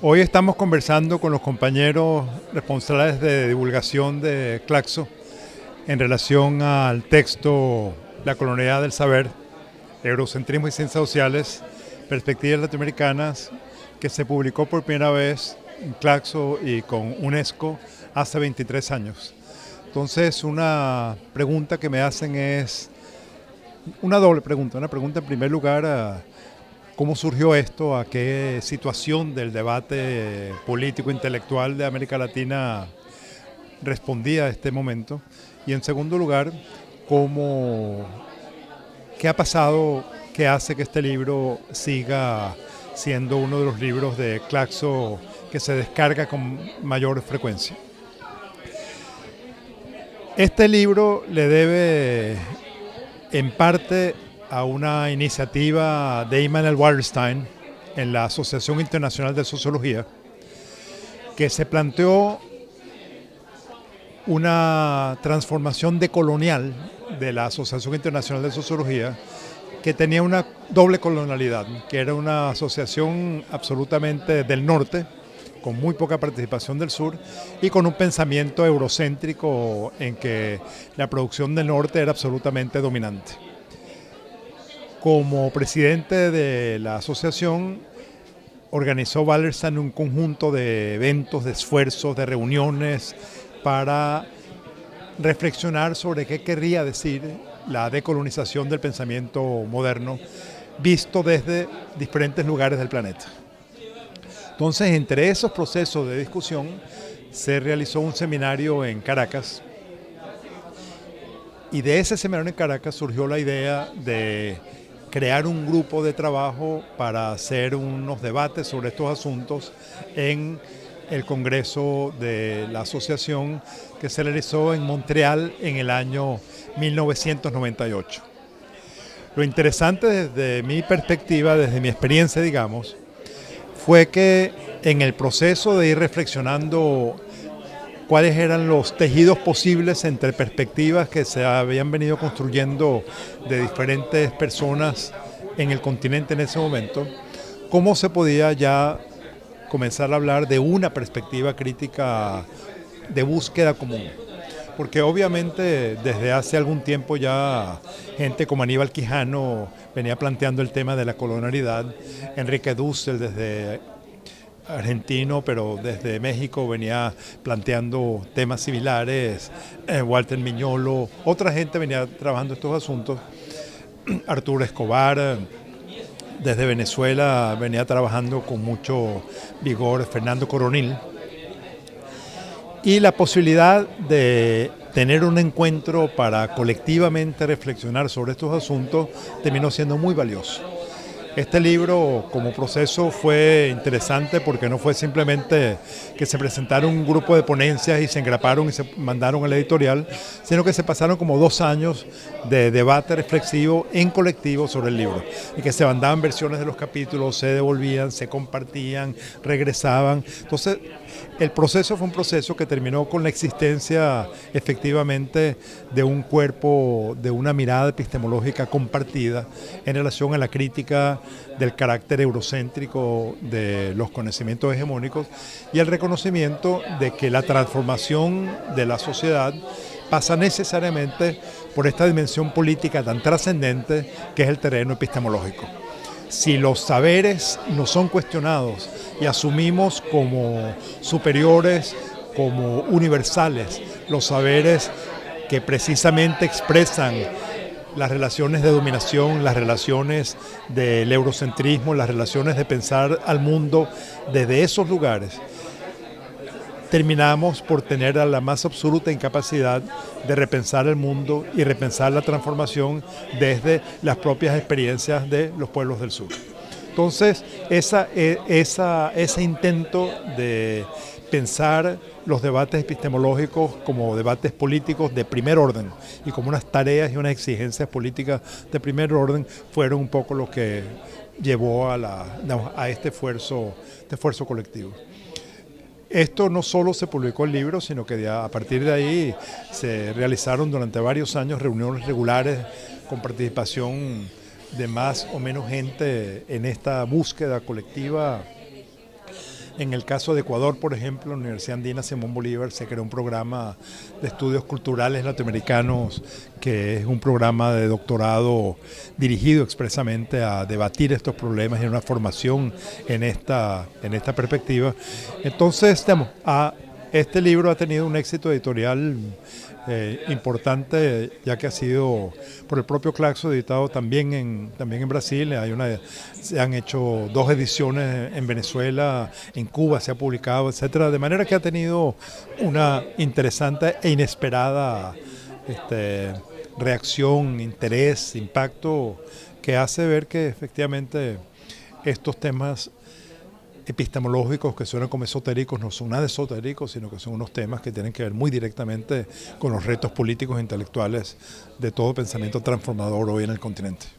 Hoy estamos conversando con los compañeros responsables de divulgación de Claxo en relación al texto La colonialidad del saber, eurocentrismo y ciencias sociales, perspectivas latinoamericanas, que se publicó por primera vez en Claxo y con UNESCO hace 23 años. Entonces, una pregunta que me hacen es una doble pregunta. Una pregunta en primer lugar, ¿cómo surgió esto? ¿A qué situación del debate político intelectual de América Latina respondía a este momento? Y en segundo lugar, ¿qué ha pasado que hace que este libro siga siendo uno de los libros de Claxo que se descarga con mayor frecuencia? Este libro le debe en parte a una iniciativa de Immanuel Wallerstein en la Asociación Internacional de Sociología, que se planteó una transformación decolonial de la Asociación Internacional de Sociología, que tenía una doble colonialidad, que era una asociación absolutamente del norte, con muy poca participación del sur, y con un pensamiento eurocéntrico en que la producción del norte era absolutamente dominante. Como presidente de la asociación, organizó Wallerstein un conjunto de eventos, de esfuerzos, de reuniones para reflexionar sobre qué querría decir la decolonización del pensamiento moderno visto desde diferentes lugares del planeta. Entonces, entre esos procesos de discusión se realizó un seminario en Caracas, y de ese seminario en Caracas surgió la idea de crear un grupo de trabajo para hacer unos debates sobre estos asuntos en el Congreso de la Asociación, que se realizó en Montreal en el año 1998. Lo interesante desde mi perspectiva, desde mi experiencia, digamos, fue que en el proceso de ir reflexionando cuáles eran los tejidos posibles entre perspectivas que se habían venido construyendo de diferentes personas en el continente en ese momento, cómo se podía ya comenzar a hablar de una perspectiva crítica de búsqueda común. Porque obviamente desde hace algún tiempo ya gente como Aníbal Quijano venía planteando el tema de la colonialidad, Enrique Dussel desde argentino, pero desde México venía planteando temas similares, Walter Miñolo, otra gente venía trabajando estos asuntos, Arturo Escobar, desde Venezuela venía trabajando con mucho vigor, Fernando Coronil, y la posibilidad de tener un encuentro para colectivamente reflexionar sobre estos asuntos terminó siendo muy valioso. Este libro como proceso fue interesante porque no fue simplemente que se presentara un grupo de ponencias y se engraparon y se mandaron a la editorial, sino que se pasaron como 2 años de debate reflexivo en colectivo sobre el libro, y que se mandaban versiones de los capítulos, se devolvían, se compartían, regresaban. Entonces, el proceso fue un proceso que terminó con la existencia efectivamente de un cuerpo, de una mirada epistemológica compartida en relación a la crítica del carácter eurocéntrico de los conocimientos hegemónicos y el reconocimiento de que la transformación de la sociedad pasa necesariamente por esta dimensión política tan trascendente que es el terreno epistemológico. Si los saberes no son cuestionados y asumimos como superiores, como universales, los saberes que precisamente expresan las relaciones de dominación, las relaciones del eurocentrismo, las relaciones de pensar al mundo desde esos lugares, terminamos por tener a la más absoluta incapacidad de repensar el mundo y repensar la transformación desde las propias experiencias de los pueblos del sur. Entonces, ese intento de pensar los debates epistemológicos como debates políticos de primer orden y como unas tareas y unas exigencias políticas de primer orden fueron un poco lo que llevó a este esfuerzo colectivo. Esto no solo se publicó el libro, sino que a partir de ahí se realizaron durante varios años reuniones regulares con participación de más o menos gente en esta búsqueda colectiva. En el caso de Ecuador, por ejemplo, en la Universidad Andina Simón Bolívar se creó un programa de estudios culturales latinoamericanos, que es un programa de doctorado dirigido expresamente a debatir estos problemas y una formación en esta perspectiva. Entonces, este libro ha tenido un éxito editorial importante, ya que ha sido por el propio Claxo editado también en Brasil. Se han hecho 2 ediciones en Venezuela, en Cuba se ha publicado, etcétera, de manera que ha tenido una interesante e inesperada reacción, interés, impacto, que hace ver que efectivamente estos temas epistemológicos que suenan como esotéricos no son nada esotéricos, sino que son unos temas que tienen que ver muy directamente con los retos políticos e intelectuales de todo pensamiento transformador hoy en el continente.